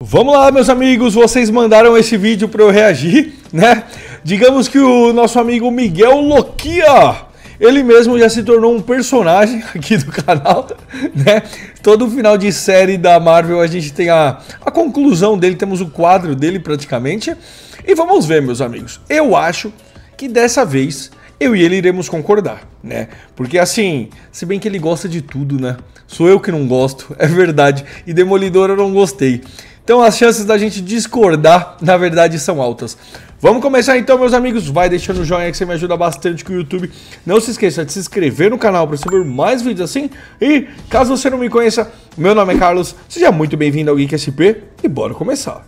Vamos lá, meus amigos, vocês mandaram esse vídeo para eu reagir, né? Digamos que o nosso amigo Miguel Loquia, ele mesmo já se tornou um personagem aqui do canal, né? Todo final de série da Marvel a gente tem a conclusão dele, temos o quadro dele praticamente. E vamos ver, meus amigos, eu acho que dessa vez eu e ele iremos concordar, né? Porque assim, se bem que ele gosta de tudo, né? Sou eu que não gosto, é verdade. E Demolidor eu não gostei. Então as chances da gente discordar, na verdade, são altas. Vamos começar então, meus amigos. Vai deixando o joinha que você me ajuda bastante com o YouTube. Não se esqueça de se inscrever no canal para receber mais vídeos assim. E caso você não me conheça, meu nome é Carlos. Seja muito bem-vindo ao Geek SP e bora começar.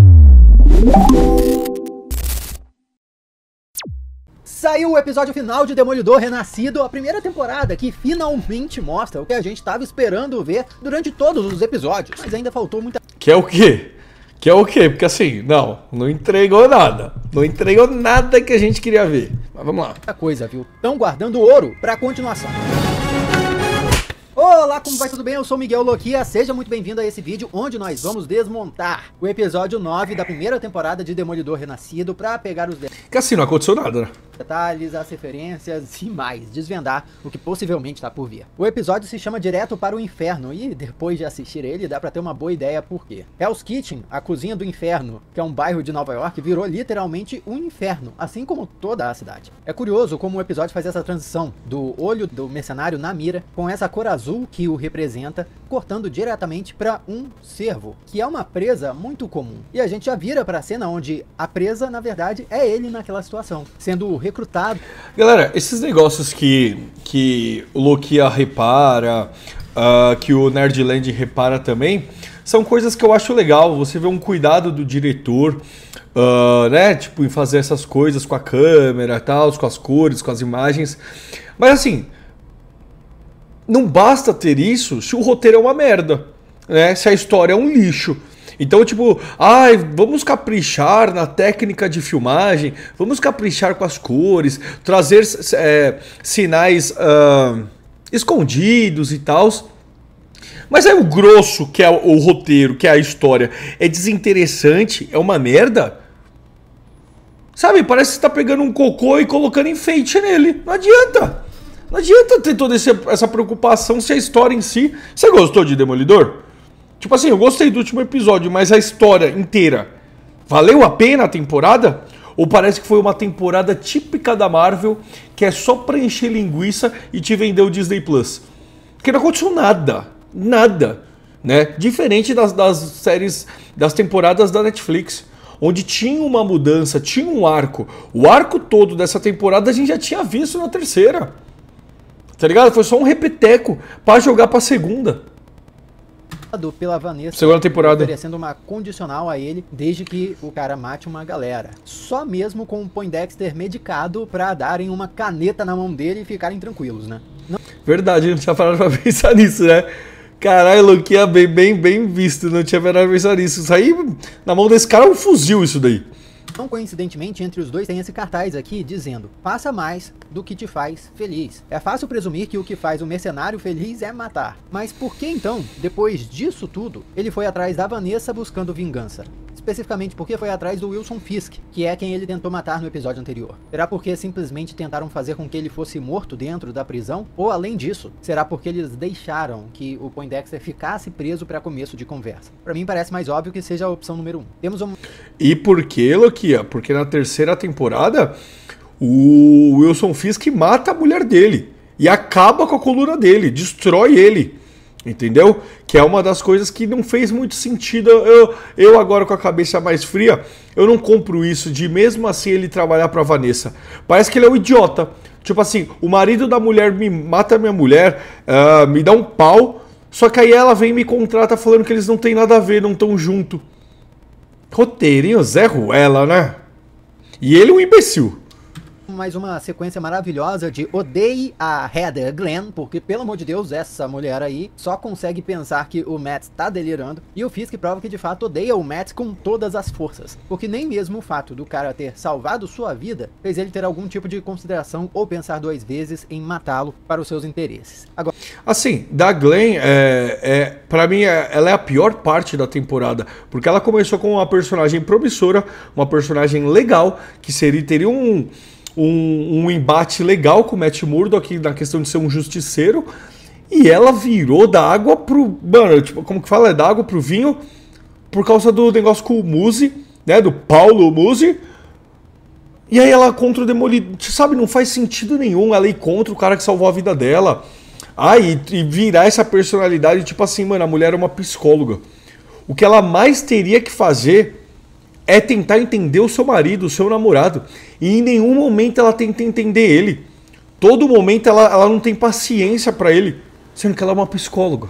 Saiu o episódio final de Demolidor Renascido, a primeira temporada que finalmente mostra o que a gente estava esperando ver durante todos os episódios. Mas ainda faltou muita... Que é o quê? Que é o quê? Porque assim, não entregou nada. Não entregou nada que a gente queria ver. Mas vamos lá. coisa, viu? Estão guardando ouro pra continuação. Olá, como vai? Tudo bem? Eu sou Miguel Loquia, seja muito bem-vindo a esse vídeo onde nós vamos desmontar o episódio 9 da primeira temporada de Demolidor Renascido pra pegar os Que assim, não aconteceu nada, né? detalhes, as referências e mais, desvendar o que possivelmente está por vir. O episódio se chama Direto para o Inferno e depois de assistir ele dá pra ter uma boa ideia por quê. Hell's Kitchen, a cozinha do inferno, que é um bairro de Nova York, virou literalmente um inferno, assim como toda a cidade. É curioso como o episódio faz essa transição do olho do mercenário na mira, com essa cor azul que o representa, cortando diretamente para um cervo, que é uma presa muito comum. E a gente já vira para a cena onde a presa, na verdade, é ele naquela situação, sendo recrutado. Galera, esses negócios que o Loquia repara, que o Nerdland repara também, são coisas que eu acho legal. Você vê um cuidado do diretor, né? Tipo, em fazer essas coisas com a câmera e tal, com as cores, com as imagens. Mas assim, não basta ter isso se o roteiro é uma merda, né? Se a história é um lixo. Então, tipo, vamos caprichar na técnica de filmagem, vamos caprichar com as cores, trazer sinais escondidos e tal. Mas aí o grosso, que é o roteiro, que é a história, é desinteressante, é uma merda. Sabe, parece que você tá pegando um cocô e colocando enfeite nele. Não adianta. Não adianta ter toda essa preocupação se a história em si... Você gostou de Demolidor? Tipo assim, eu gostei do último episódio, mas a história inteira valeu a pena a temporada? Ou parece que foi uma temporada típica da Marvel, que é só pra encher linguiça e te vender o Disney Plus? Porque não aconteceu nada. Nada. Né? Diferente das séries, das temporadas da Netflix, onde tinha uma mudança, tinha um arco. O arco todo dessa temporada a gente já tinha visto na terceira. Tá ligado? Foi só um repeteco pra jogar pra segunda. Pela Vanessa, segunda temporada, oferecendo uma condicional a ele, desde que o cara mate uma galera. Só mesmo com o Poindexter medicado pra darem uma caneta na mão dele e ficarem tranquilos, né? Não... Verdade, não tinha parado pra pensar nisso, né? Caralho, Loquia, bem visto, não tinha parado pra pensar nisso. Isso aí, na mão desse cara, é um fuzil isso daí. Não coincidentemente, entre os dois tem esse cartaz aqui dizendo: faça mais do que te faz feliz. É fácil presumir que o que faz o mercenário feliz é matar. Mas por que então, depois disso tudo, ele foi atrás da Vanessa buscando vingança? Especificamente porque foi atrás do Wilson Fisk, que é quem ele tentou matar no episódio anterior. Será porque simplesmente tentaram fazer com que ele fosse morto dentro da prisão? Ou além disso, será porque eles deixaram que o Poindexter ficasse preso para começo de conversa? Pra mim parece mais óbvio que seja a opção número 1. Temos um... E por que, Loquia? Porque na terceira temporada, o Wilson Fisk mata a mulher dele e acaba com a coluna dele, destrói ele. Entendeu? Que é uma das coisas que não fez muito sentido. Eu agora com a cabeça mais fria, eu não compro isso de mesmo assim ele trabalhar pra Vanessa. Parece que ele é um idiota. Tipo assim, o marido da mulher me mata a minha mulher, me dá um pau, só que aí ela vem e me contrata falando que eles não tem nada a ver, não estão junto. Roteirinho Zé Ruela, né? E ele é um imbecil. Mais uma sequência maravilhosa de odeie a Heather Glenn, porque, pelo amor de Deus, essa mulher aí só consegue pensar que o Matt tá delirando, e o Fisk prova que de fato odeia o Matt com todas as forças, porque nem mesmo o fato do cara ter salvado sua vida fez ele ter algum tipo de consideração ou pensar 2 vezes em matá-lo para os seus interesses. Agora, assim, da Glenn, pra mim, ela é a pior parte da temporada, porque ela começou com uma personagem promissora, uma personagem legal, que teria um embate legal com o Matt Murdock na questão de ser um justiceiro, e ela virou da água pro... Mano, tipo, como que fala? É da água pro vinho, por causa do negócio com o Muzi, né? Do Paulo Muzi. E aí ela contra o Demolidor. Sabe, não faz sentido nenhum ela ir contra o cara que salvou a vida dela. E virar essa personalidade, tipo assim, mano, a mulher é uma psicóloga. O que ela mais teria que fazer é tentar entender o seu marido, o seu namorado. E em nenhum momento ela tenta entender ele. Todo momento ela não tem paciência pra ele. Sendo que ela é uma psicóloga.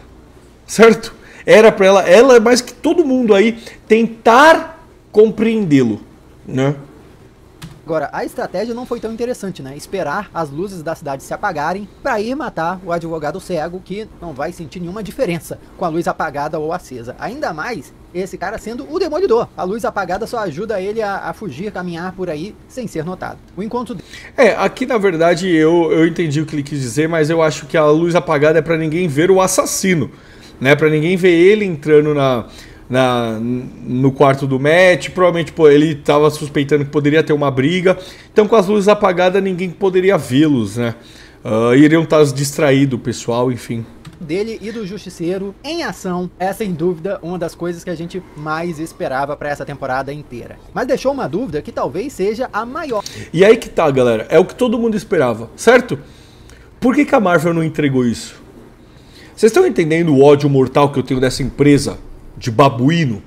Certo? Era pra ela é mais que todo mundo aí, tentar compreendê-lo. Né? Agora, a estratégia não foi tão interessante, né? Esperar as luzes da cidade se apagarem para ir matar o advogado cego, que não vai sentir nenhuma diferença com a luz apagada ou acesa. Ainda mais esse cara sendo o Demolidor. A luz apagada só ajuda ele a fugir, caminhar por aí sem ser notado. O encontro dele... aqui na verdade eu entendi o que ele quis dizer, mas eu acho que a luz apagada é para ninguém ver o assassino, né? Para ninguém ver ele entrando no quarto do Matt. Provavelmente ele estava suspeitando que poderia ter uma briga, então com as luzes apagadas ninguém poderia vê-los, né? Iriam estar distraídos, o pessoal, enfim. Dele e do Justiceiro em ação é sem dúvida uma das coisas que a gente mais esperava para essa temporada inteira. Mas deixou uma dúvida que talvez seja a maior. E aí que tá, galera, é o que todo mundo esperava, certo? Por que a Marvel não entregou isso? Vocês estão entendendo o ódio mortal que eu tenho dessa empresa de babuíno?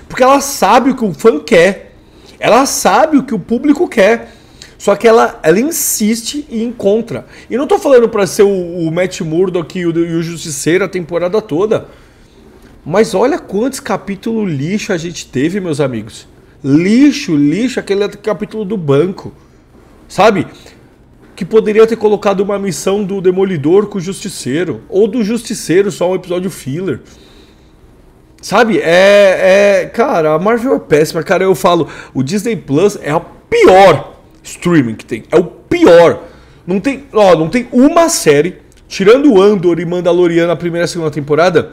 Porque ela sabe o que o fã quer, ela sabe o que o público quer, só que ela insiste e encontra. E não tô falando pra ser o Matt Murdock e o Justiceiro a temporada toda, mas olha quantos capítulos lixo a gente teve, meus amigos. Lixo, aquele capítulo do banco, sabe? Que poderia ter colocado uma missão do Demolidor com o Justiceiro, ou do Justiceiro, só um episódio filler. Sabe, cara, a Marvel é péssima, cara, eu falo, o Disney Plus é o pior streaming que tem, é o pior. Não tem uma série, tirando o Andor e Mandalorian na primeira e segunda temporada,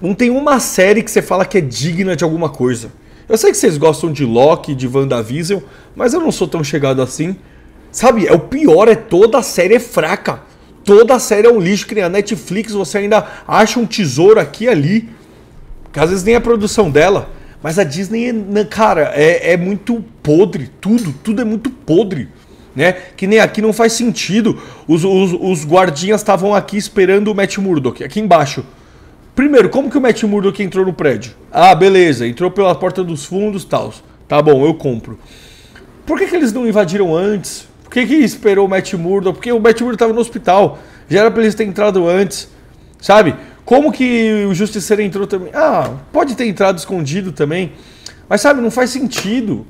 não tem uma série que você fala que é digna de alguma coisa. Eu sei que vocês gostam de Loki, de WandaVision, mas eu não sou tão chegado assim. Sabe, é o pior, toda a série é fraca, toda a série é um lixo, que nem a Netflix, você ainda acha um tesouro aqui e ali, que às vezes nem é a produção dela, mas a Disney, cara, é muito podre, tudo é muito podre, né? Que nem aqui não faz sentido, os guardinhas estavam aqui esperando o Matt Murdock, aqui embaixo. Primeiro, como que o Matt Murdock entrou no prédio? Ah, beleza, entrou pela porta dos fundos e tal, tá bom, eu compro. Por que eles não invadiram antes? Por que esperou o Matt Murdock? Porque o Matt Murdock estava no hospital, já era pra eles terem entrado antes, sabe? Como que o Justiceiro entrou também? Ah, pode ter entrado escondido também. Mas sabe, não faz sentido.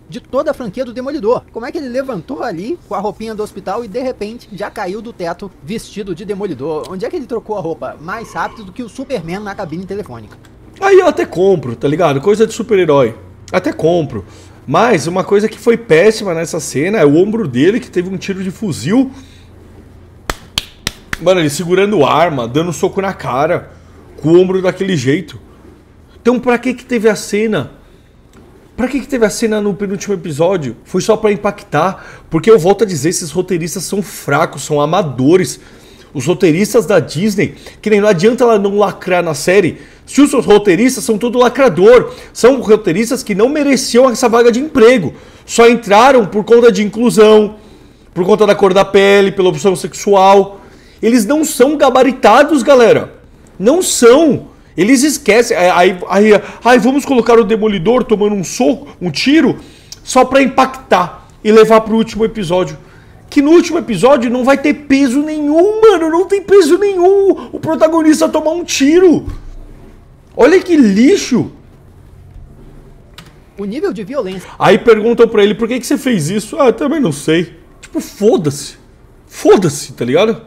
De toda a franquia do Demolidor. Como é que ele levantou ali com a roupinha do hospital e de repente já caiu do teto vestido de Demolidor? Onde é que ele trocou a roupa mais rápido do que o Superman na cabine telefônica? Aí eu até compro, tá ligado? Coisa de super-herói. Até compro. Mas uma coisa que foi péssima nessa cena é o ombro dele, que teve um tiro de fuzil. Mano, ele segurando arma, dando soco na cara, com o ombro daquele jeito. Então pra que teve a cena? Pra que teve a cena no penúltimo episódio? Foi só pra impactar. Porque eu volto a dizer, esses roteiristas são fracos, são amadores. Os roteiristas da Disney, que nem não adianta ela não lacrar na série. Se os seus roteiristas são tudo lacrador. São roteiristas que não mereciam essa vaga de emprego. Só entraram por conta de inclusão, por conta da cor da pele, pela opção sexual. Eles não são gabaritados, galera. Não são. Eles esquecem. Aí vamos colocar o Demolidor tomando um soco, um tiro, só pra impactar e levar pro último episódio. Que no último episódio não vai ter peso nenhum, mano. Não tem peso nenhum o protagonista tomar um tiro. Olha que lixo. o nível de violência. Aí perguntam pra ele, por que você fez isso? Ah, eu também não sei. Tipo, foda-se. Foda-se, tá ligado?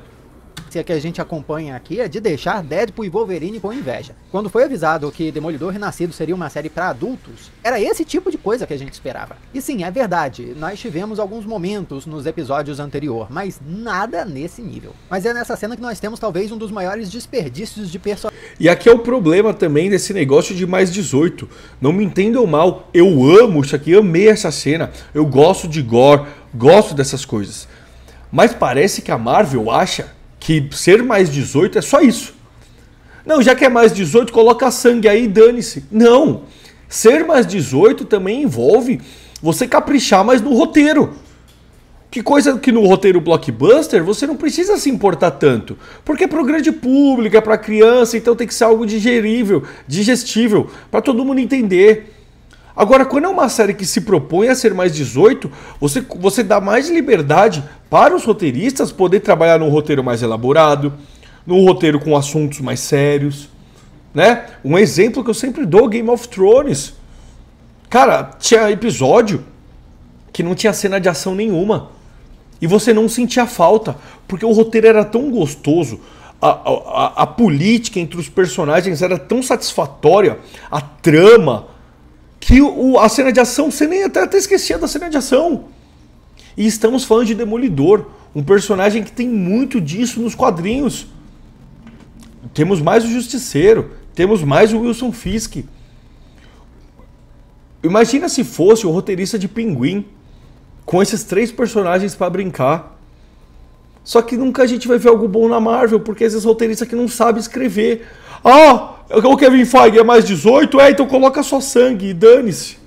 Que a gente acompanha aqui é de deixar Deadpool e Wolverine com inveja. Quando foi avisado que Demolidor Renascido seria uma série para adultos, era esse tipo de coisa que a gente esperava. E sim, é verdade, nós tivemos alguns momentos nos episódios anteriores, mas nada nesse nível. Mas é nessa cena que nós temos talvez um dos maiores desperdícios de personagem. E aqui é o problema também desse negócio de mais 18. Não me entendam mal, eu amo isso aqui, amei essa cena. Eu gosto de gore, gosto dessas coisas. Mas parece que a Marvel acha que ser mais 18 é só isso. Não, já que é mais 18, coloca sangue aí e dane-se. Não. Ser mais 18 também envolve você caprichar mais no roteiro. Que coisa que no roteiro blockbuster você não precisa se importar tanto. Porque é pro grande público, é pra criança, então tem que ser algo digerível, digestível, pra todo mundo entender. Agora, quando é uma série que se propõe a ser mais 18, você dá mais liberdade para os roteiristas poder trabalhar num roteiro mais elaborado, num roteiro com assuntos mais sérios, né? Um exemplo que eu sempre dou, Game of Thrones. Cara, tinha episódio que não tinha cena de ação nenhuma. E você não sentia falta, porque o roteiro era tão gostoso, a política entre os personagens era tão satisfatória, a trama, que a cena de ação, você nem até esquecia da cena de ação. E estamos falando de Demolidor, um personagem que tem muito disso nos quadrinhos. Temos mais o Justiceiro, temos mais o Wilson Fisk. Imagina se fosse o roteirista de Pinguim, com esses 3 personagens para brincar. Só que nunca a gente vai ver algo bom na Marvel, porque esses roteiristas que não sabem escrever. Ah, o Kevin Feige é mais 18? Então coloca só sangue e dane-se.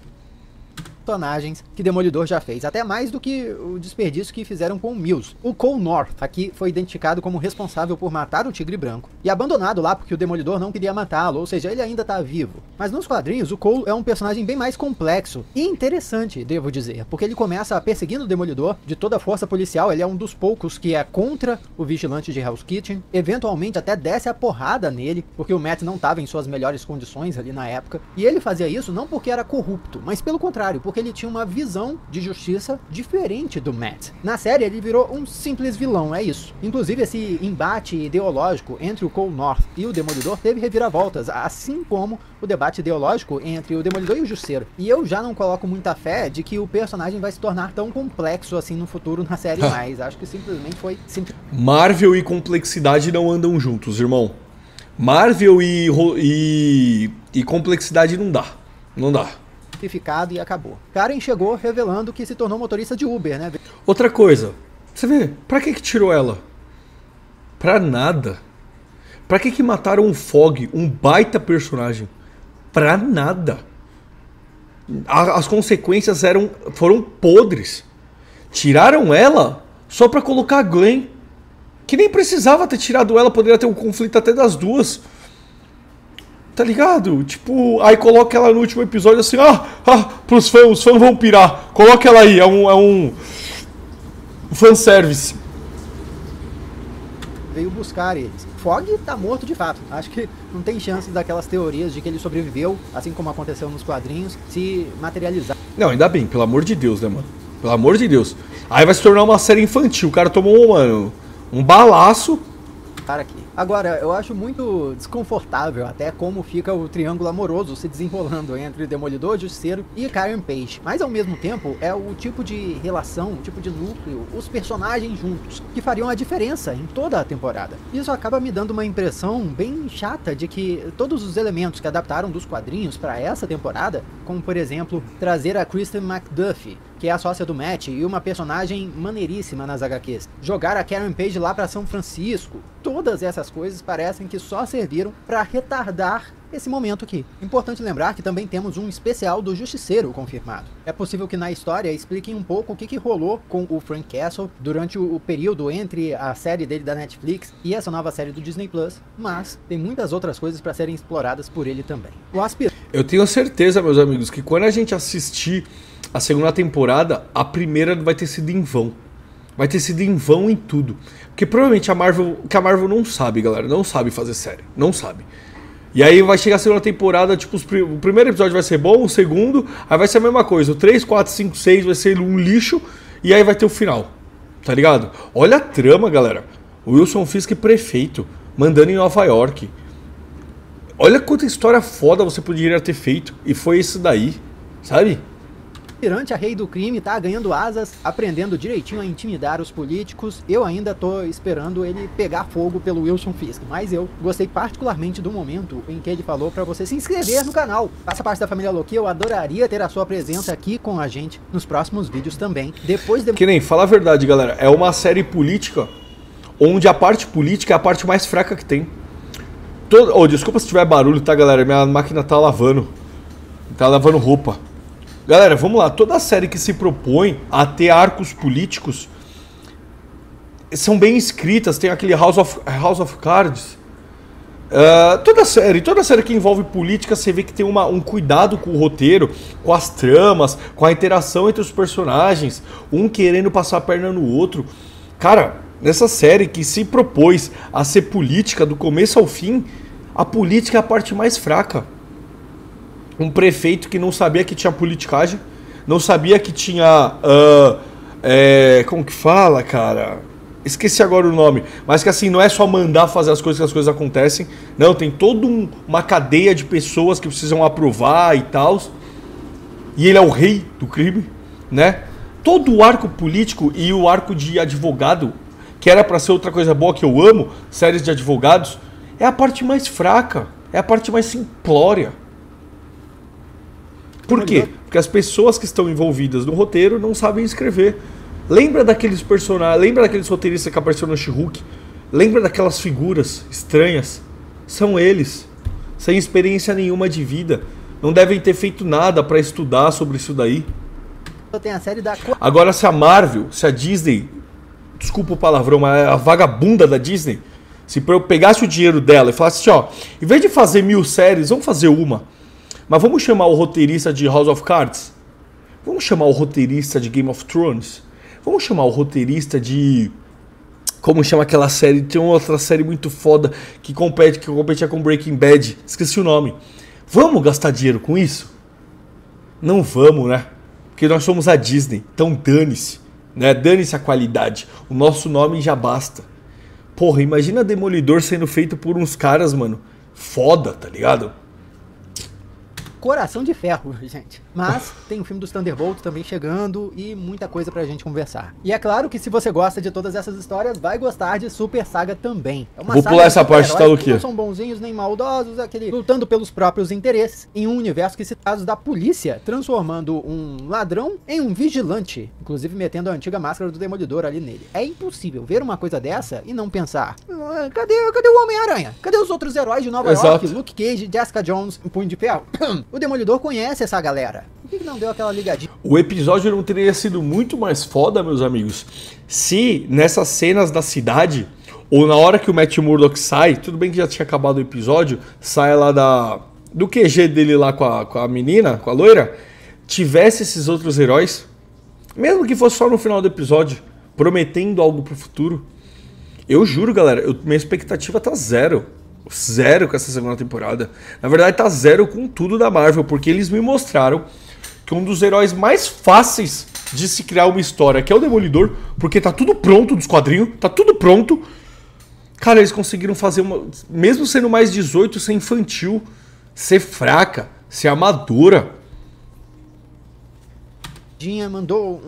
Personagens que Demolidor já fez, até mais do que o desperdício que fizeram com o Mills. O Cole North aqui foi identificado como responsável por matar o Tigre Branco e abandonado lá porque o Demolidor não queria matá-lo, ou seja, ele ainda tá vivo. Mas nos quadrinhos o Cole é um personagem bem mais complexo e interessante, devo dizer, porque ele começa perseguindo o Demolidor de toda a força policial, ele é um dos poucos que é contra o vigilante de Hell's Kitchen, eventualmente até desce a porrada nele, porque o Matt não estava em suas melhores condições ali na época, e ele fazia isso não porque era corrupto, mas pelo contrário, porque ele tinha uma visão de justiça diferente do Matt. Na série ele virou um simples vilão, é isso. Inclusive esse embate ideológico entre o Cole North e o Demolidor teve reviravoltas, assim como o debate ideológico entre o Demolidor e o Justiceiro. E eu já não coloco muita fé de que o personagem vai se tornar tão complexo assim no futuro na série mais. Acho que simplesmente foi... Marvel e complexidade não andam juntos, irmão. Marvel e complexidade não dá. Não dá. E acabou. Karen chegou revelando que se tornou motorista de Uber, né? Outra coisa, você vê, pra que tirou ela? Pra nada. Pra que mataram o Fog, um baita personagem? Pra nada. As consequências foram podres. Tiraram ela só pra colocar a Glenn, que nem precisava ter tirado ela, poderia ter um conflito até das duas. Tá ligado? Tipo, aí coloca ela no último episódio assim, pros fãs, os fãs vão pirar. Coloca ela aí, é um fanservice. Veio buscar eles. Fog tá morto de fato. Acho que não tem chance daquelas teorias de que ele sobreviveu, assim como aconteceu nos quadrinhos, se materializar. Não, ainda bem, pelo amor de Deus, né, mano? Pelo amor de Deus. Aí vai se tornar uma série infantil. O cara tomou, um balaço. Aqui. Agora, eu acho muito desconfortável até como fica o triângulo amoroso se desenrolando entre Demolidor, Justiceiro e Karen Page. Mas ao mesmo tempo é o tipo de relação, o tipo de núcleo, os personagens juntos, que fariam a diferença em toda a temporada. Isso acaba me dando uma impressão bem chata de que todos os elementos que adaptaram dos quadrinhos para essa temporada, como por exemplo, trazer a Kristen McDuffie, que é a sócia do Matt e uma personagem maneiríssima nas HQs, jogar a Karen Page lá para São Francisco, todas essas coisas parecem que só serviram para retardar esse momento aqui. Importante lembrar que também temos um especial do Justiceiro confirmado. É possível que na história expliquem um pouco o que rolou com o Frank Castle durante o período entre a série dele da Netflix e essa nova série do Disney Plus, mas tem muitas outras coisas para serem exploradas por ele também. Eu tenho certeza, meus amigos, que quando a gente assistir a segunda temporada, a primeira vai ter sido em vão. Vai ter sido em vão em tudo. Porque provavelmente a Marvel não sabe, galera. Não sabe fazer série. Não sabe. E aí vai chegar a segunda temporada, tipo, o primeiro episódio vai ser bom, o segundo, aí vai ser a mesma coisa. O 3, 4, 5, 6 vai ser um lixo, e aí vai ter o final. Tá ligado? Olha a trama, galera. O Wilson Fisk prefeito, mandando em Nova York. Olha quanta história foda você poderia ter feito. E foi isso daí, sabe? Aspirante a rei do crime tá ganhando asas, aprendendo direitinho a intimidar os políticos. Eu ainda tô esperando ele pegar fogo pelo Wilson Fisk, mas eu gostei particularmente do momento em que ele falou pra você se inscrever no canal. Faça parte da família Loki, eu adoraria ter a sua presença aqui com a gente nos próximos vídeos também. Depois de... Que nem, fala a verdade, galera, é uma série política onde a parte política é a parte mais fraca que tem. Desculpa se tiver barulho, tá, galera? Minha máquina tá lavando roupa. Galera, vamos lá. Toda série que se propõe a ter arcos políticos são bem escritas. Tem aquele House of Cards. Toda série que envolve política, você vê que tem um cuidado com o roteiro, com as tramas, com a interação entre os personagens, um querendo passar a perna no outro. Cara, nessa série que se propôs a ser política do começo ao fim, a política é a parte mais fraca. Um prefeito que não sabia que tinha politicagem, não sabia que tinha... como que fala, cara? Esqueci agora o nome. Mas que assim, não é só mandar fazer as coisas que as coisas acontecem. Não, tem toda uma cadeia de pessoas que precisam aprovar e tal. E ele é o rei do crime, né? Todo o arco político e o arco de advogado, que era pra ser outra coisa boa que eu amo, séries de advogados, é a parte mais fraca, é a parte mais simplória. Por quê? Porque as pessoas que estão envolvidas no roteiro não sabem escrever. Lembra daqueles personagens, lembra daqueles roteiristas que apareceram no She-Hulk? Lembra daquelas figuras estranhas? São eles, sem experiência nenhuma de vida. Não devem ter feito nada pra estudar sobre isso daí. Tem a série da... Agora se a Marvel, se a Disney, desculpa o palavrão, mas a vagabunda da Disney, se eu pegasse o dinheiro dela e falasse assim, ó, em vez de fazer 1000 séries, vamos fazer uma. Mas vamos chamar o roteirista de House of Cards? Vamos chamar o roteirista de Game of Thrones? Vamos chamar o roteirista de... Como chama aquela série? Tem uma outra série muito foda que competia com Breaking Bad. Esqueci o nome. Vamos gastar dinheiro com isso? Não vamos, né? Porque nós somos a Disney. Então dane-se, né? Dane-se a qualidade. O nosso nome já basta. Porra, imagina Demolidor sendo feito por uns caras, mano. Foda, tá ligado? Coração de Ferro, gente. Mas tem o filme dos Thunderbolts também chegando e muita coisa pra gente conversar. E é claro que se você gosta de todas essas histórias, vai gostar de Super Saga também. É uma Vou pular essa parte, tá, Luquinha? Não são bonzinhos nem maldosos, aquele lutando pelos próprios interesses, em um universo que se trata da polícia, transformando um ladrão em um vigilante, inclusive metendo a antiga máscara do Demolidor ali nele. É impossível ver uma coisa dessa e não pensar, cadê o Homem-Aranha? Cadê os outros heróis de Nova York? Luke Cage, Jessica Jones, Punho de Ferro? O Demolidor conhece essa galera. Por que não deu aquela ligadinha? O episódio não teria sido muito mais foda, meus amigos, se nessas cenas da cidade, ou na hora que o Matt Murdock sai, tudo bem que já tinha acabado o episódio, sai lá do QG dele lá com a menina, com a loira, tivesse esses outros heróis, mesmo que fosse só no final do episódio, prometendo algo pro futuro. Eu juro, galera, minha expectativa tá zero. Zero com essa segunda temporada. Na verdade tá zero com tudo da Marvel, porque eles me mostraram que um dos heróis mais fáceis de se criar uma história, que é o Demolidor, porque tá tudo pronto dos quadrinhos, tá tudo pronto. Cara, eles conseguiram fazer uma... Mesmo sendo mais 18, ser infantil, ser fraca, ser amadora. Mandou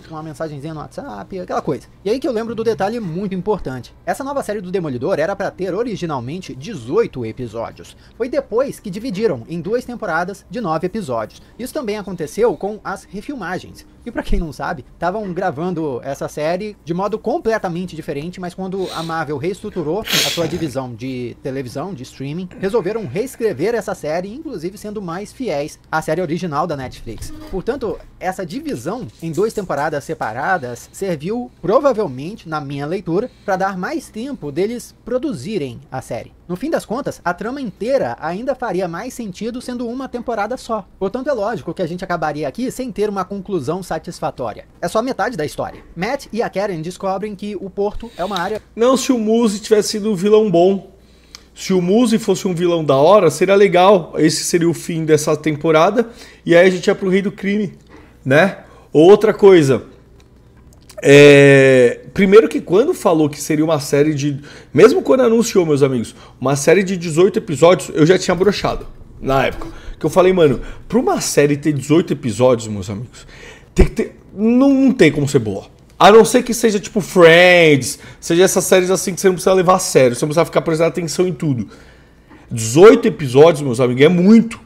uma mensagenzinha no WhatsApp, aquela coisa. E aí que eu lembro do detalhe muito importante. Essa nova série do Demolidor era pra ter originalmente 18 episódios. Foi depois que dividiram em 2 temporadas de 9 episódios. Isso também aconteceu com as refilmagens. E pra quem não sabe, estavam gravando essa série de modo completamente diferente, mas quando a Marvel reestruturou a sua divisão de televisão, de streaming, resolveram reescrever essa série, inclusive sendo mais fiéis à série original da Netflix. Portanto, essa divisão em 2 temporadas separadas serviu, provavelmente, na minha leitura, para dar mais tempo deles produzirem a série. No fim das contas, a trama inteira ainda faria mais sentido sendo uma temporada só. Portanto, é lógico que a gente acabaria aqui sem ter uma conclusão satisfatória. É só metade da história. Matt e a Karen descobrem que o porto é uma área... Não, se o Muse tivesse sido um vilão bom. Se o Muse fosse um vilão da hora, seria legal. Esse seria o fim dessa temporada. E aí a gente ia pro Rei do Crime, né? Outra coisa. Primeiro que quando falou que seria uma série de... Mesmo quando anunciou, meus amigos, uma série de 18 episódios, eu já tinha broxado na época. Que eu falei, mano, pra uma série ter 18 episódios, meus amigos, tem que ter... Não tem como ser boa. A não ser que seja tipo Friends, seja essas séries assim que você não precisa levar a sério, você não precisa ficar prestando atenção em tudo. 18 episódios, meus amigos, é muito.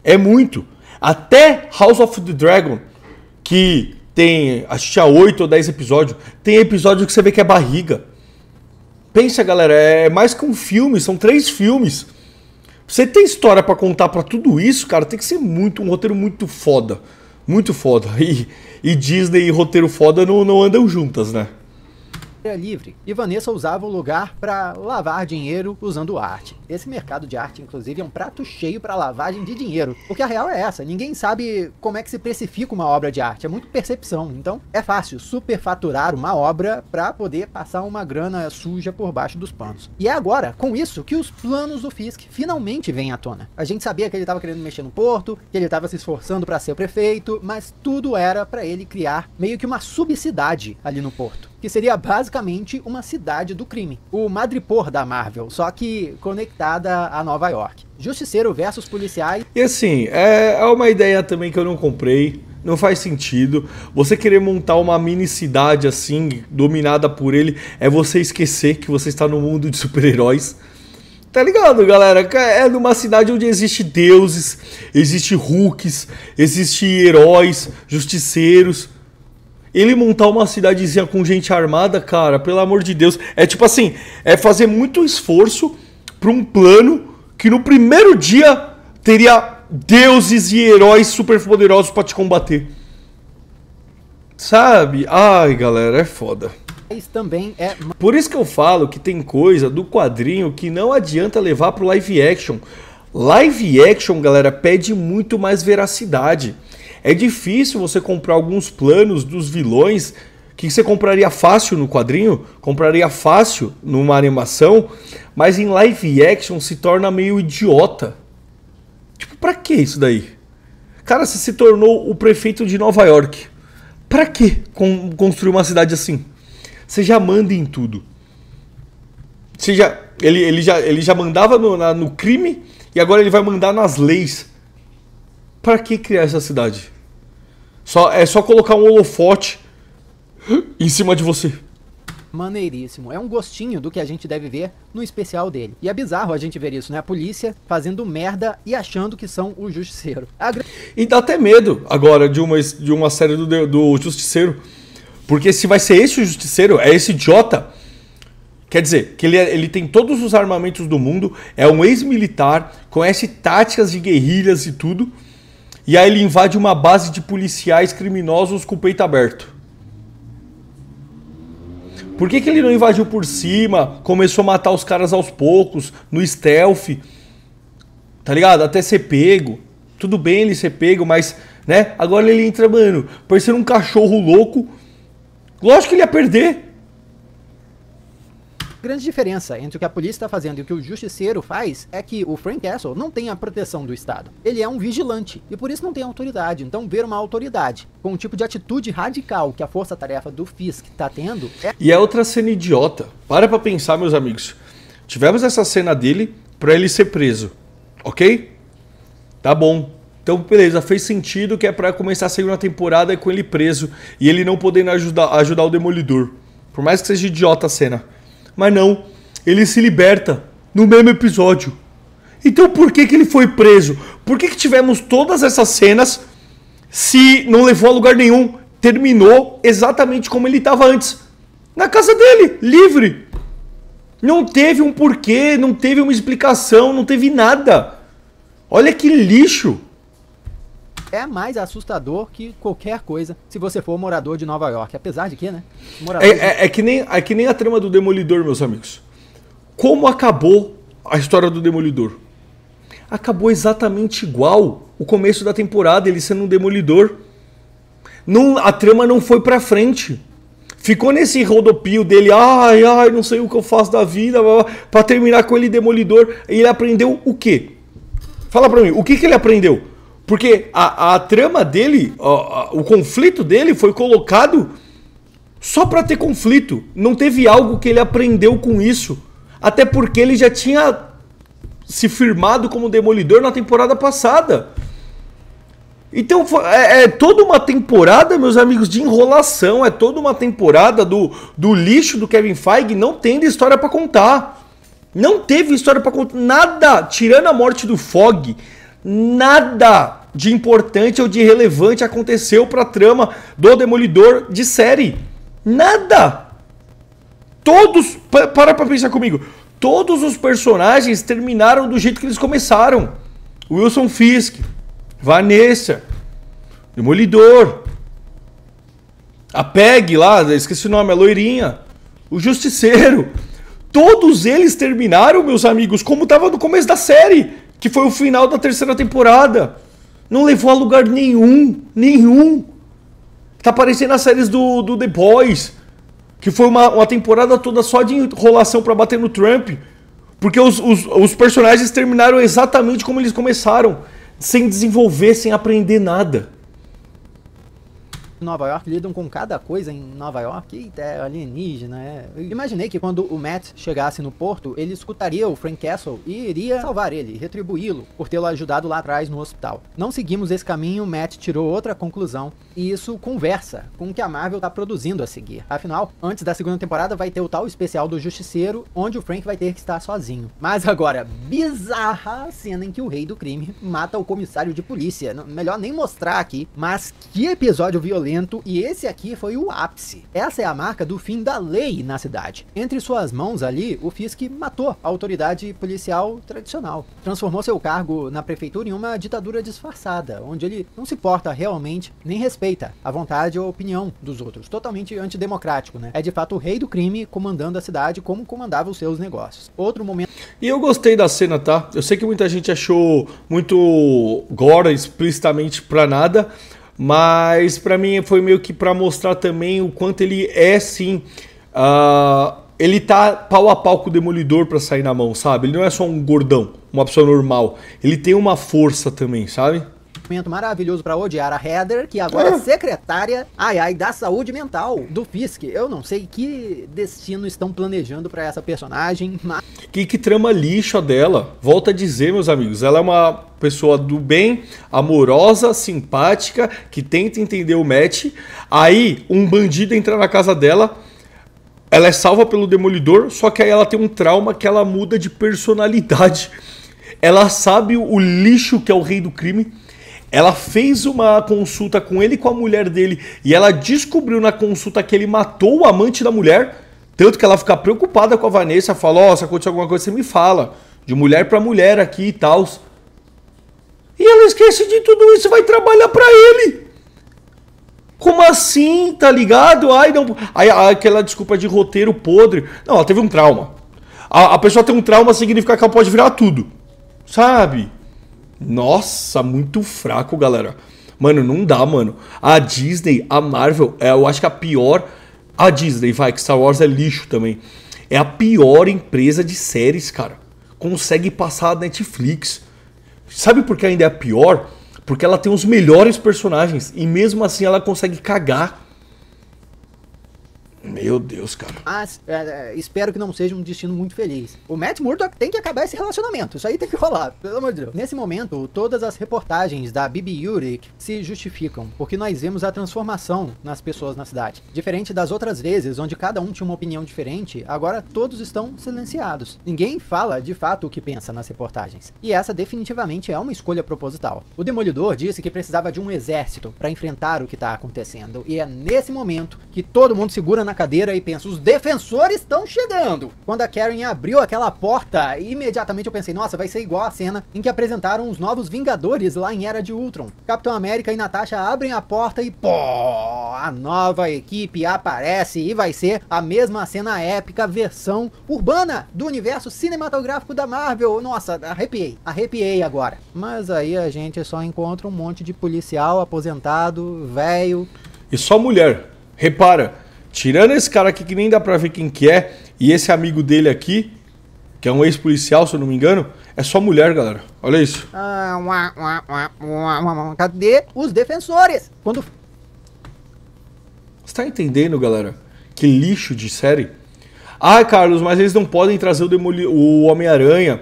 É muito. Até House of the Dragon, que tem, acho que tinha 8 ou 10 episódios, tem episódio que você vê que é barriga. Pensa, galera, é mais que um filme, são 3 filmes. Você tem história pra contar pra tudo isso, cara, tem que ser um roteiro muito foda. Muito foda. E Disney e roteiro foda não andam juntas, né? Livre. E Vanessa usava o lugar para lavar dinheiro usando arte. Esse mercado de arte, inclusive, é um prato cheio para lavagem de dinheiro. Porque a real é essa, ninguém sabe como é que se precifica uma obra de arte, é muito percepção. Então é fácil superfaturar uma obra para poder passar uma grana suja por baixo dos panos. E é agora, com isso, que os planos do Fisk finalmente vêm à tona. A gente sabia que ele estava querendo mexer no porto, que ele estava se esforçando para ser o prefeito, mas tudo era para ele criar meio que uma subcidade ali no porto, que seria basicamente uma cidade do crime. O Madripoor da Marvel, só que conectada a Nova York. Justiceiro versus policiais. E assim, é uma ideia também que eu não comprei, não faz sentido. Você querer montar uma mini cidade assim, dominada por ele, é você esquecer que você está no mundo de super-heróis. Tá ligado, galera? É numa cidade onde existe deuses, existe Hulks, existe heróis, justiceiros. Ele montar uma cidadezinha com gente armada, cara, pelo amor de Deus. É tipo assim, é fazer muito esforço pra um plano que no primeiro dia teria deuses e heróis super poderosos pra te combater. Sabe? Ai, galera, é foda. Isso também é... Por isso que eu falo que tem coisa do quadrinho que não adianta levar pro live action. Live action, galera, pede muito mais veracidade. É difícil você comprar alguns planos dos vilões que você compraria fácil no quadrinho, compraria fácil numa animação, mas em live action se torna meio idiota. Tipo, pra que isso daí? Cara, você se tornou o prefeito de Nova York. Pra que construir uma cidade assim? Você já manda em tudo. Ele já mandava no crime e agora ele vai mandar nas leis. Pra que criar essa cidade? É só colocar um holofote em cima de você. Maneiríssimo. É um gostinho do que a gente deve ver no especial dele. E é bizarro a gente ver isso, né? A polícia fazendo merda e achando que são o Justiceiro. E dá até medo agora de uma série do Justiceiro. Porque se vai ser esse o Justiceiro, é esse idiota. Quer dizer, que ele tem todos os armamentos do mundo, é um ex-militar, conhece táticas de guerrilhas e tudo. E aí ele invade uma base de policiais criminosos com o peito aberto. Por que ele não invadiu por cima, começou a matar os caras aos poucos, no stealth? Tá ligado? Até ser pego. Tudo bem ele ser pego, mas, né? Agora ele entra, mano, parecendo um cachorro louco. Lógico que ele ia perder. A grande diferença entre o que a polícia está fazendo e o que o Justiceiro faz é que o Frank Castle não tem a proteção do Estado. Ele é um vigilante e por isso não tem autoridade. Então ver uma autoridade com um tipo de atitude radical que a força-tarefa do Fisk está tendo é... E é outra cena idiota. Para pra pensar, meus amigos. Tivemos essa cena dele pra ele ser preso. Ok? Tá bom. Então, beleza. Fez sentido que é pra começar a segunda temporada com ele preso e ele não podendo ajudar o Demolidor. Por mais que seja idiota a cena. Mas não, ele se liberta no mesmo episódio. Então por que ele foi preso? Por que tivemos todas essas cenas se não levou a lugar nenhum? Terminou exatamente como ele estava antes. Na casa dele, livre. Não teve um porquê, não teve uma explicação, não teve nada. Olha que lixo. É mais assustador que qualquer coisa se você for morador de Nova York. Apesar de que, né? É que nem a trama do Demolidor, meus amigos. Como acabou a história do Demolidor? Acabou exatamente igual o começo da temporada, ele sendo um Demolidor. A trama não foi pra frente. Ficou nesse rodopio dele, ai, não sei o que eu faço da vida, pra terminar com ele Demolidor. E ele aprendeu o quê? Fala pra mim, o que ele aprendeu? Porque a trama dele, o conflito dele foi colocado só pra ter conflito. Não teve algo que ele aprendeu com isso. Até porque ele já tinha se firmado como Demolidor na temporada passada. Então é toda uma temporada, meus amigos, de enrolação. É toda uma temporada do lixo do Kevin Feige não tendo história pra contar. Não teve história pra contar. Nada, tirando a morte do Fogg, nada de importante ou de relevante aconteceu pra trama do Demolidor de série. Nada. Todos, para pra pensar comigo, todos os personagens terminaram do jeito que eles começaram. Wilson Fisk, Vanessa, Demolidor, a Peg lá, esqueci o nome, a loirinha, o Justiceiro. Todos eles terminaram, meus amigos, como estava no começo da série, que foi o final da terceira temporada. Não levou a lugar nenhum. Tá parecendo as séries do The Boys, que foi uma temporada toda só de enrolação para bater no Trump. Porque os personagens terminaram exatamente como eles começaram, sem desenvolver, sem aprender nada. Nova York lidam com cada coisa em Nova York, é alienígena, Eu imaginei que quando o Matt chegasse no porto, ele escutaria o Frank Castle e iria salvar ele, retribuí-lo por tê-lo ajudado lá atrás no hospital. Não seguimos esse caminho, Matt tirou outra conclusão, e isso conversa com o que a Marvel tá produzindo a seguir. Afinal, antes da segunda temporada vai ter o tal especial do Justiceiro, onde o Frank vai ter que estar sozinho. Mas agora, bizarra a cena em que o Rei do Crime mata o comissário de polícia. Melhor nem mostrar aqui, mas que episódio violento. E esse aqui foi o ápice. Essa é a marca do fim da lei na cidade. Entre suas mãos ali, o Fisk matou a autoridade policial tradicional. Transformou seu cargo na prefeitura em uma ditadura disfarçada, onde ele não se porta realmente, nem respeita a vontade ou a opinião dos outros. Totalmente antidemocrático, né? É de fato o rei do crime comandando a cidade como comandava os seus negócios. Outro momento... E eu gostei da cena, tá? Eu sei que muita gente achou muito gore, explicitamente pra nada, mas pra mim foi meio que pra mostrar também o quanto ele é, sim, ele tá pau a pau com o Demolidor pra sair na mão, sabe? Ele não é só um gordão, uma pessoa normal. Ele tem uma força também, sabe? Momento maravilhoso pra odiar a Heather, que agora é secretária, da saúde mental do Fisk. Eu não sei que destino estão planejando pra essa personagem, mas... Que trama lixo a dela. Volto a dizer, meus amigos, ela é uma pessoa do bem, amorosa, simpática, que tenta entender o Matt. Aí, um bandido entra na casa dela, ela é salva pelo Demolidor, só que aí ela tem um trauma que ela muda de personalidade. Ela sabe o lixo que é o rei do crime. Ela fez uma consulta com ele e com a mulher dele, e ela descobriu na consulta que ele matou o amante da mulher, tanto que ela fica preocupada com a Vanessa, fala, se acontecer alguma coisa você me fala, de mulher pra mulher aqui e tal. E ela esquece de tudo isso e vai trabalhar pra ele. Como assim, tá ligado? Ai, não. Aí aquela desculpa de roteiro podre. Não, ela teve um trauma. A pessoa tem um trauma significa que ela pode virar tudo, sabe? Nossa, muito fraco, galera. Mano, não dá, mano. A Disney, a Marvel, eu acho que a pior... A Disney, vai, que Star Wars é lixo também. É a pior empresa de séries, cara. Consegue passar a Netflix. Sabe por que ainda é a pior? Porque ela tem os melhores personagens. E mesmo assim ela consegue cagar. Meu Deus, cara. Mas espero que não seja um destino muito feliz. O Matt Murdock tem que acabar esse relacionamento. Isso aí tem que rolar, pelo amor de Deus. Nesse momento, todas as reportagens da Bibi Yurik se justificam, porque nós vemos a transformação nas pessoas na cidade. Diferente das outras vezes, onde cada um tinha uma opinião diferente, agora todos estão silenciados. Ninguém fala de fato o que pensa nas reportagens. E essa definitivamente é uma escolha proposital. O Demolidor disse que precisava de um exército para enfrentar o que está acontecendo. E é nesse momento que todo mundo segura na cadeira e pensa, os defensores estão chegando. Quando a Karen abriu aquela porta, imediatamente eu pensei, nossa, vai ser igual a cena em que apresentaram os novos Vingadores lá em Era de Ultron. Capitão América e Natasha abrem a porta e pô, a nova equipe aparece e vai ser a mesma cena épica, versão urbana do universo cinematográfico da Marvel. Nossa, arrepiei agora. Mas aí a gente só encontra um monte de policial aposentado, velho. E só mulher. Repara Tirando esse cara aqui que nem dá pra ver quem que é, e esse amigo dele aqui, que é um ex-policial, se eu não me engano, é só mulher, galera. Olha isso. Cadê os defensores? Quando... Você tá entendendo, galera? Que lixo de série. Ai, Carlos, mas eles não podem trazer o Homem-Aranha.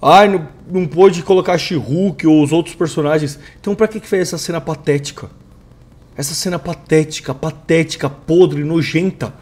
Ai, não pôde colocar She-Hulk ou os outros personagens. Então pra que fez essa cena patética? Essa cena patética, podre, nojenta.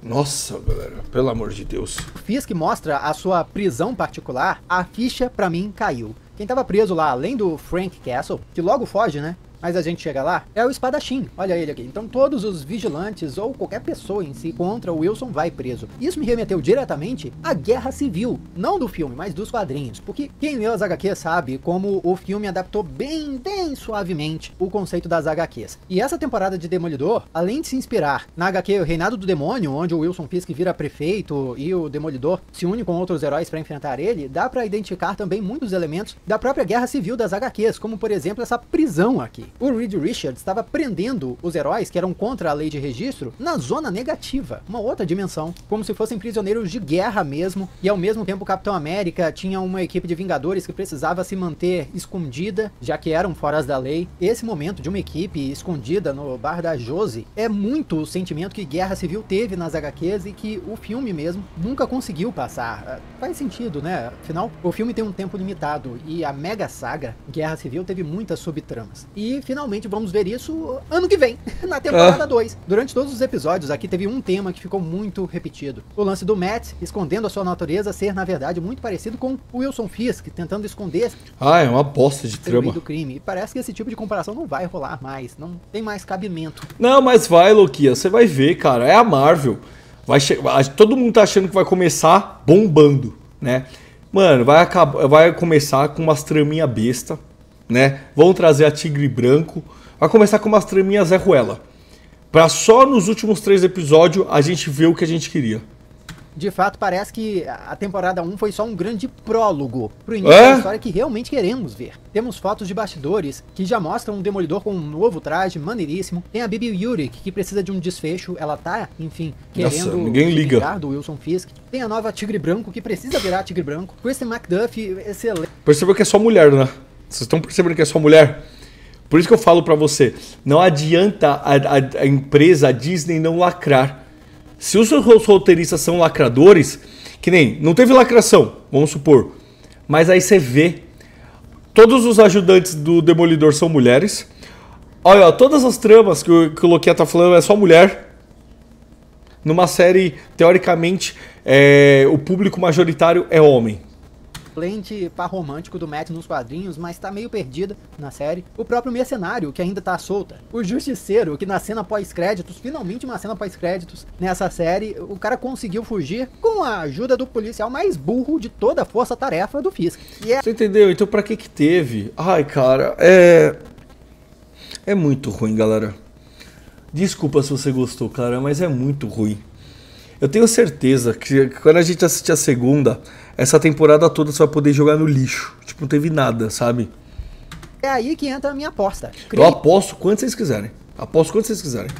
Nossa, galera, pelo amor de Deus. Fisk mostra a sua prisão particular, a ficha pra mim caiu. Quem tava preso lá, além do Frank Castle, que logo foge, né? Mas a gente chega lá, é o espadachim, olha ele aqui. Então todos os vigilantes ou qualquer pessoa em si contra o Wilson vai preso. Isso me remeteu diretamente à Guerra Civil, não do filme, mas dos quadrinhos. Porque quem leu as HQs sabe como o filme adaptou bem suavemente o conceito das HQs. E essa temporada de Demolidor, além de se inspirar na HQ O Reinado do Demônio, onde o Wilson Fisk vira prefeito e o Demolidor se une com outros heróis para enfrentar ele, dá para identificar também muitos elementos da própria Guerra Civil das HQs, como por exemplo essa prisão aqui. O Reed Richards estava prendendo os heróis que eram contra a lei de registro na zona negativa, uma outra dimensão, como se fossem prisioneiros de guerra mesmo, e ao mesmo tempo o Capitão América tinha uma equipe de Vingadores que precisava se manter escondida, já que eram fora da lei. Esse momento de uma equipe escondida no bar da Josie é muito o sentimento que Guerra Civil teve nas HQs e que o filme mesmo nunca conseguiu passar. Faz sentido, né? Afinal, o filme tem um tempo limitado e a mega saga Guerra Civil teve muitas subtramas. E finalmente vamos ver isso ano que vem, na temporada 2. Durante todos os episódios aqui teve um tema que ficou muito repetido. O lance do Matt escondendo a sua natureza ser, na verdade, muito parecido com o Wilson Fisk, tentando esconder é uma bosta de trama do crime. E parece que esse tipo de comparação não vai rolar mais, não tem mais cabimento. Não, mas vai, Loquia, você vai ver, cara, é a Marvel. Todo mundo tá achando que vai começar bombando, né? Mano, vai começar com umas traminha besta, né? Vão trazer a Tigre Branco. Vai começar com umas traminhas Zé Ruela. Pra só nos últimos 3 episódios a gente ver o que a gente queria. De fato, parece que a temporada 1 foi só um grande prólogo pro início da história que realmente queremos ver. Temos fotos de bastidores que já mostram um Demolidor com um novo traje maneiríssimo. Tem a Bibi Yurik, que precisa de um desfecho. Ela tá, enfim, querendo ninguém liga do Wilson Fisk. Tem a nova Tigre Branco, que precisa virar Tigre Branco. Kristen McDuffie, excelente. Percebeu que é só mulher, né? Vocês estão percebendo que é só mulher? Por isso que eu falo pra você, não adianta a empresa, a Disney, não lacrar. Se os roteiristas são lacradores, que nem, não teve lacração, vamos supor, mas aí você vê, todos os ajudantes do Demolidor são mulheres. Olha, todas as tramas que o Loquia tá falando é só mulher. Numa série, teoricamente, o público majoritário é homem. Excelente par romântico do Matt nos quadrinhos, mas tá meio perdida na série. O próprio Mercenário, que ainda tá solta. O Justiceiro, que na cena pós-créditos, finalmente uma cena pós-créditos nessa série, o cara conseguiu fugir com a ajuda do policial mais burro de toda a força-tarefa do Fisk. Você entendeu? Então pra que teve? Ai, cara, é muito ruim, galera. Desculpa se você gostou, cara, mas é muito ruim. Eu tenho certeza que quando a gente assistir a segunda, essa temporada toda você vai poder jogar no lixo. Tipo, não teve nada, sabe? É aí que entra a minha aposta. Eu aposto quanto vocês quiserem. Aposto quanto vocês quiserem.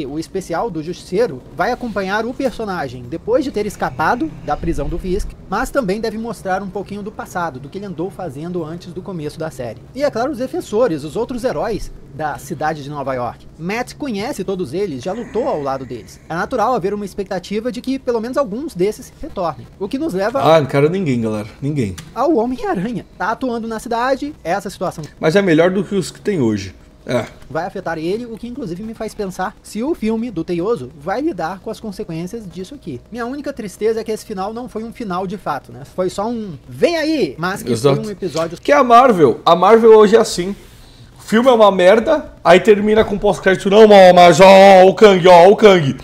O especial do Justiceiro vai acompanhar o personagem depois de ter escapado da prisão do Fisk, mas também deve mostrar um pouquinho do passado, do que ele andou fazendo antes do começo da série. E é claro, os defensores, os outros heróis da cidade de Nova York. Matt conhece todos eles, já lutou ao lado deles. É natural haver uma expectativa de que pelo menos alguns desses retornem. O que nos leva... não quero ninguém, galera. Ninguém. Ao Homem-Aranha. Tá atuando na cidade, essa situação... Mas é melhor do que os que tem hoje. Vai afetar ele, o que inclusive me faz pensar se o filme do Teioso vai lidar com as consequências disso aqui. Minha única tristeza é que esse final não foi um final de fato, né? Foi só um vem aí, mas que foi um episódio... Que é a Marvel hoje é assim. O filme é uma merda, aí termina com pós-crédito, não, mas o Kang,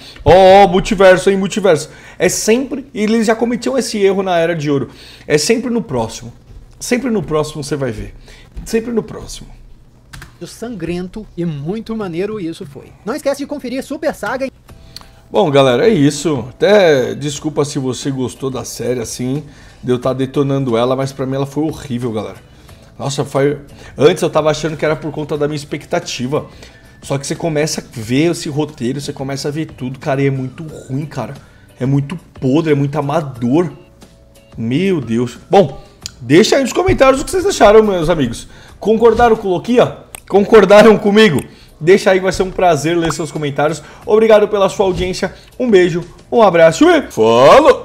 multiverso, multiverso. É sempre, e eles já cometiam esse erro na Era de Ouro, é sempre no próximo. Sempre no próximo você vai ver. Sempre no próximo. Sangrento e muito maneiro isso foi. Não esquece de conferir Super Saga. Bom, galera, é isso. Até desculpa se você gostou da série, assim, de eu estar detonando ela, mas pra mim ela foi horrível, galera. Nossa, antes eu tava achando que era por conta da minha expectativa. Só que você começa a ver esse roteiro, você começa a ver tudo, cara, e é muito ruim, cara. É muito podre, é muito amador. Meu Deus. Bom, deixa aí nos comentários o que vocês acharam, meus amigos. Concordaram com o Loquia? Concordaram comigo? Deixa aí que vai ser um prazer ler seus comentários. Obrigado pela sua audiência. Um beijo, um abraço e falou!